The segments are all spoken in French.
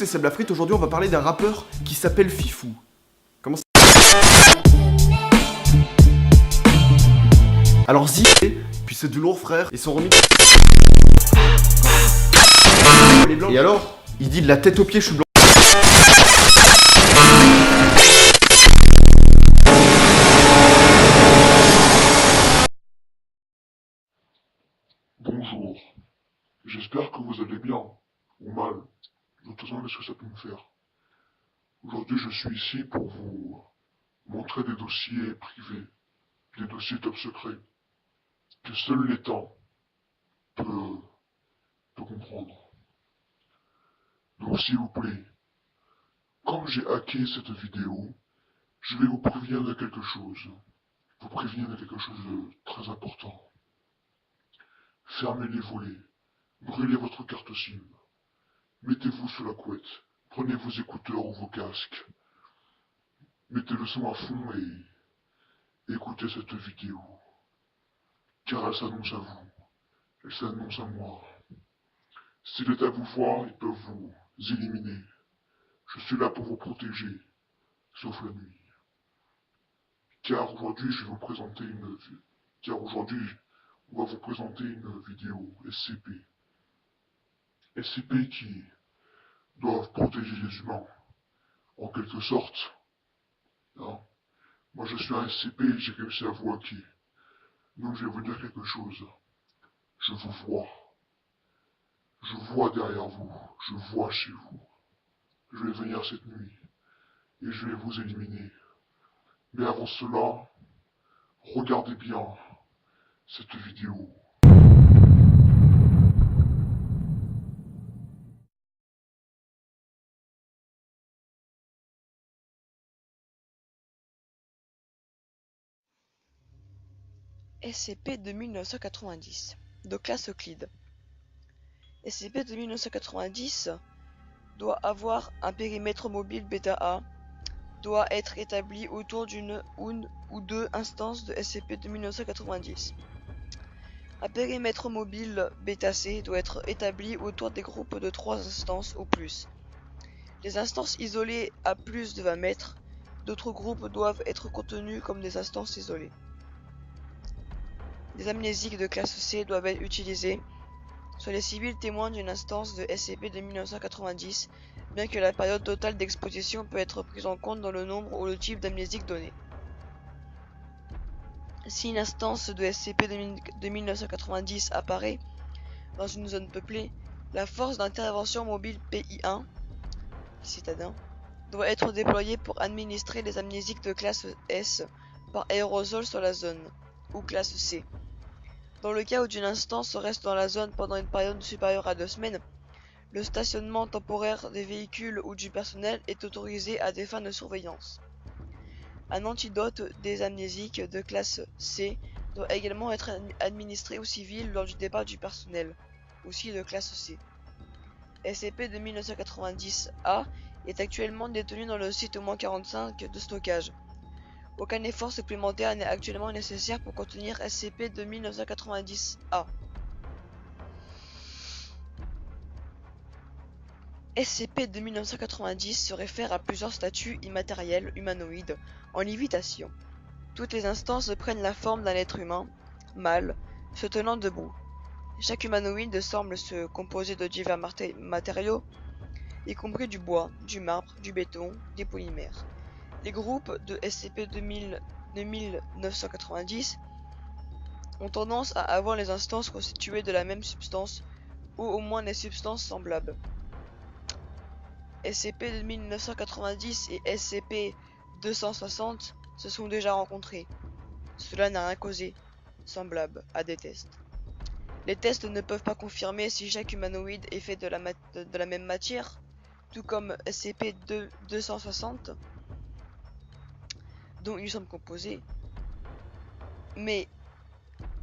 c'est Seb Lafrite. Aujourd'hui, on va parler d'un rappeur qui s'appelle Fifou. Comment ça? Alors Zi, puis c'est du lourd frère, ils sont remis. Et alors, il dit de la tête aux pieds, je suis blanc. Bonjour, j'espère que vous allez bien, ou mal, de toute façon ce que ça peut me faire. Aujourd'hui je suis ici pour vous montrer des dossiers privés, des dossiers top secrets, que seul l'État peut comprendre. Donc s'il vous plaît, comme j'ai hacké cette vidéo, je vais vous prévenir de quelque chose. Vous prévenir de quelque chose de très important. Fermez les volets, brûlez votre carte SIM. Mettez-vous sous la couette, prenez vos écouteurs ou vos casques, mettez le son à fond et écoutez cette vidéo. Car elle s'annonce à vous, elle s'annonce à moi. Si l'État vous voit, ils peuvent vous éliminer. Je suis là pour vous protéger, sauf la nuit. Car aujourd'hui, on va vous présenter une vidéo SCP. SCP qui doivent protéger les humains, en quelque sorte. Hein. Moi je suis un SCP et j'ai réussi à vous hacker. Donc je vais vous dire quelque chose. Je vous vois. Je vois derrière vous. Je vois chez vous. Je vais venir cette nuit. Et je vais vous éliminer. Mais avant cela, regardez bien cette vidéo. SCP de 1990 de classe Euclide. SCP de 1990 doit avoir un périmètre mobile bêta A, doit être établi autour d'une ou deux instances de SCP de 1990. Un périmètre mobile bêta C doit être établi autour des groupes de 3 instances ou plus. Les instances isolées à plus de 20 mètres, d'autres groupes doivent être contenus comme des instances isolées. Des amnésiques de classe C doivent être utilisés sur les civils témoins d'une instance de SCP de 1990, bien que la période totale d'exposition peut être prise en compte dans le nombre ou le type d'amnésique donné. Si une instance de SCP de 1990 apparaît dans une zone peuplée, la force d'intervention mobile PI1 citadin doit être déployée pour administrer les amnésiques de classe S par aérosol sur la zone, ou classe C. Dans le cas où une instance reste dans la zone pendant une période supérieure à 2 semaines, le stationnement temporaire des véhicules ou du personnel est autorisé à des fins de surveillance. Un antidote des amnésiques de classe C doit également être administré aux civils lors du départ du personnel, aussi de classe C. SCP de 1990-A est actuellement détenu dans le site -45 de stockage. Aucun effort supplémentaire n'est actuellement nécessaire pour contenir SCP de 1990-A. SCP de 1990 se réfère à plusieurs statuts immatériels humanoïdes en lévitation. Toutes les instances prennent la forme d'un être humain, mâle, se tenant debout. Chaque humanoïde semble se composer de divers matériaux, y compris du bois, du marbre, du béton, des polymères. Les groupes de SCP de 1990 ont tendance à avoir les instances constituées de la même substance ou au moins des substances semblables. SCP de 1990 et SCP-260 se sont déjà rencontrés. Cela n'a rien causé, semblable à des tests. Les tests ne peuvent pas confirmer si chaque humanoïde est fait de la même matière, tout comme SCP-260, dont ils sont composés, mais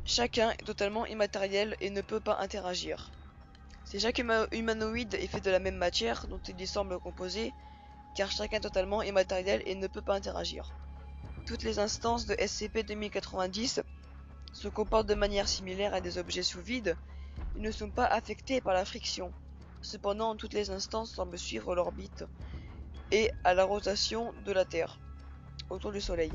chacun est totalement immatériel et ne peut pas interagir. Si chaque humanoïde est fait de la même matière dont il y semble composé, car chacun est totalement immatériel et ne peut pas interagir. Toutes les instances de SCP-2090 se comportent de manière similaire à des objets sous vide et ne sont pas affectés par la friction, Cependant, toutes les instances semblent suivre l'orbite et à la rotation de la Terre autour du Soleil.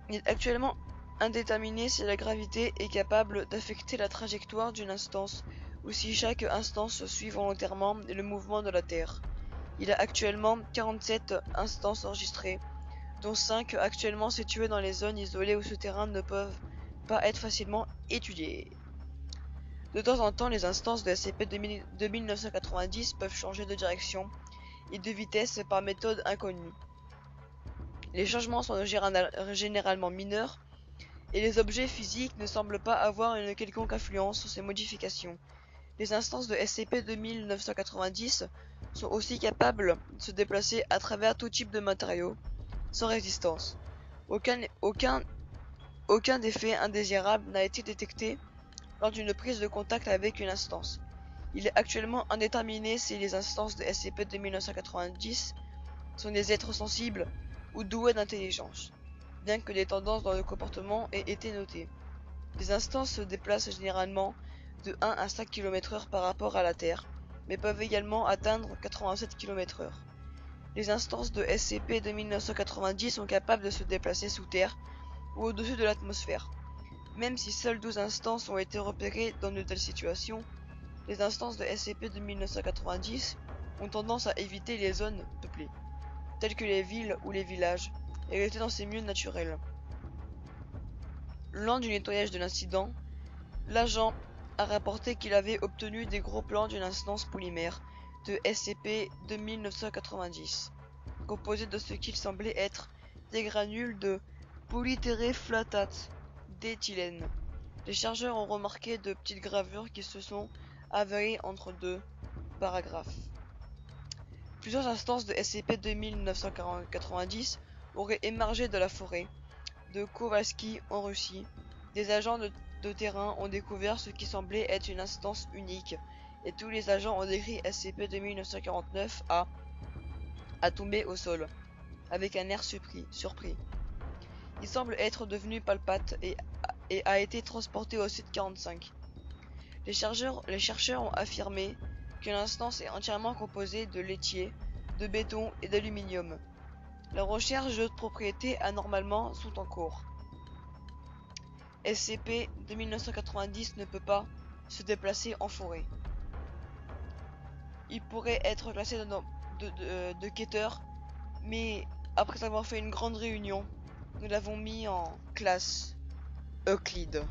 Il est actuellement indéterminé si la gravité est capable d'affecter la trajectoire d'une instance ou si chaque instance suit volontairement le mouvement de la Terre. Il y a actuellement 47 instances enregistrées, dont 5 actuellement situées dans les zones isolées où ce terrain ne peuvent pas être facilement étudiées. De temps en temps, les instances de SCP de 1990 peuvent changer de direction et de vitesse par méthode inconnue. Les changements sont généralement mineurs et les objets physiques ne semblent pas avoir une quelconque influence sur ces modifications. Les instances de SCP de 1990 sont aussi capables de se déplacer à travers tout type de matériaux, sans résistance. Aucun effet indésirable n'a été détecté lors d'une prise de contact avec une instance. Il est actuellement indéterminé si les instances de SCP de 1990 sont des êtres sensibles ou doués d'intelligence, bien que des tendances dans le comportement aient été notées. Les instances se déplacent généralement de 1 à 5 km/h par rapport à la Terre, mais peuvent également atteindre 87 km/h. Les instances de SCP de 1990 sont capables de se déplacer sous terre ou au-dessus de l'atmosphère. Même si seules 12 instances ont été repérées dans de telles situations, les instances de SCP de 1990 ont tendance à éviter les zones peuplées, telles que les villes ou les villages, et rester dans ces milieux naturels. Lors du nettoyage de l'incident, l'agent a rapporté qu'il avait obtenu des gros plans d'une instance polymère de SCP de 1990, composée de ce qu'il semblait être des granules de polytéréflatate d'éthylène. Les chercheurs ont remarqué de petites gravures qui se sont avérées entre deux paragraphes. Plusieurs instances de SCP de 1990 auraient émergé de la forêt de Kowalski en Russie. Des agents de terrain ont découvert ce qui semblait être une instance unique, et tous les agents ont décrit SCP de 1949 à tomber au sol, avec un air surpris. Il semble être devenu palpate et a été transporté au site 45. Les chercheurs ont affirmé que l'instance est entièrement composée de laitier, de béton et d'aluminium. La recherche d'autres propriétés anormalement sont en cours. SCP de 1990 ne peut pas se déplacer en forêt. Il pourrait être classé de quêteur, mais après avoir fait une grande réunion, nous l'avons mis en classe Euclide.